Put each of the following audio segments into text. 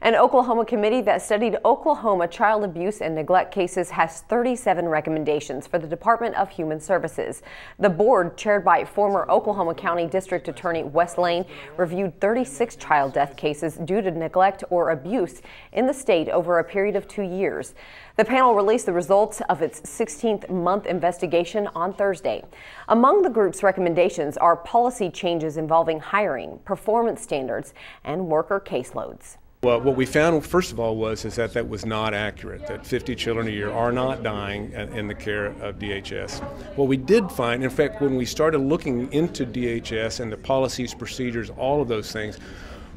An Oklahoma committee that studied Oklahoma child abuse and neglect cases has 37 recommendations for the Department of Human Services. The board, chaired by former Oklahoma County District Attorney Wes Lane, reviewed 36 child death cases due to neglect or abuse in the state over a period of 2 years. The panel released the results of its 16th month investigation on Thursday. Among the group's recommendations are policy changes involving hiring, performance standards, and worker caseloads. Well, what we found, first of all, was that was not accurate, that 50 children a year are not dying in the care of DHS. What we did find, in fact, when we started looking into DHS and the policies, procedures, all of those things,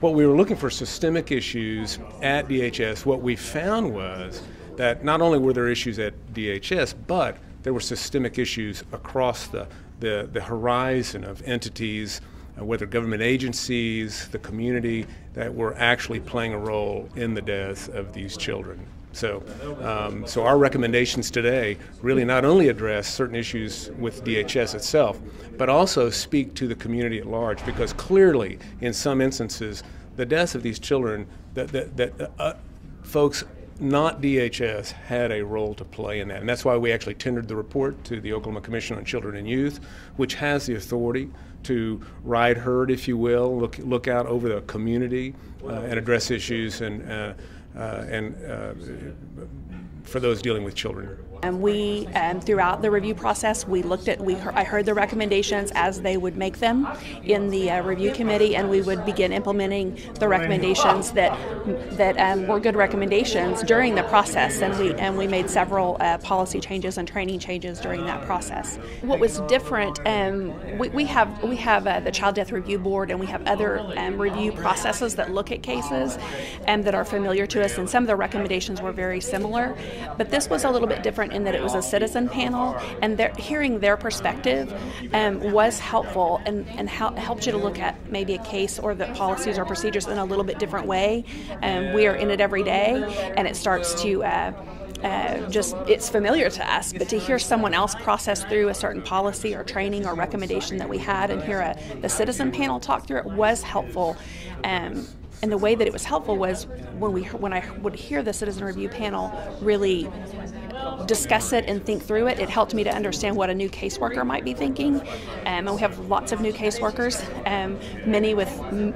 what we were looking for systemic issues at DHS, what we found was that not only were there issues at DHS, but there were systemic issues across the horizon of entities, whether government agencies, the community, that were actually playing a role in the deaths of these children. So our recommendations today really not only address certain issues with DHS itself, but also speak to the community at large, because clearly, in some instances, the deaths of these children, folks not DHS had a role to play in that. And that's why we actually tendered the report to the Oklahoma Commission on Children and Youth, which has the authority to ride herd, if you will, look out over the community and address issues and for those dealing with children. And we, throughout the review process, I heard the recommendations as they would make them in the review committee, and we would begin implementing the recommendations that were good recommendations during the process. And we made several policy changes and training changes during that process. What was different, we have the Child Death Review Board, and we have other review processes that look at cases and that are familiar to us. And some of the recommendations were very similar, but this was a little bit different in that it was a citizen panel, and hearing their perspective was helpful and helped you to look at maybe a case or the policies or procedures in a little bit different way. We are in it every day, and it starts to it's familiar to us, but to hear someone else process through a certain policy or training or recommendation that we had and hear the citizen panel talk through it was helpful. And the way that it was helpful was when I would hear the citizen review panel really discuss it and think through it. It helped me to understand what a new caseworker might be thinking. And we have lots of new caseworkers,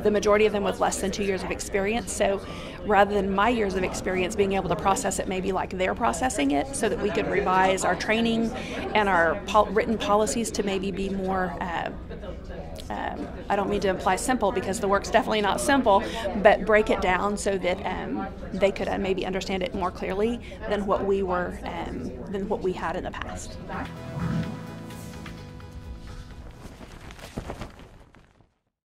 the majority of them with less than 2 years of experience. So rather than my years of experience being able to process it maybe like they're processing it, so that we could revise our training and our written policies to maybe be more I don't mean to imply simple, because the work's definitely not simple, but break it down so that they could maybe understand it more clearly than what we had in the past.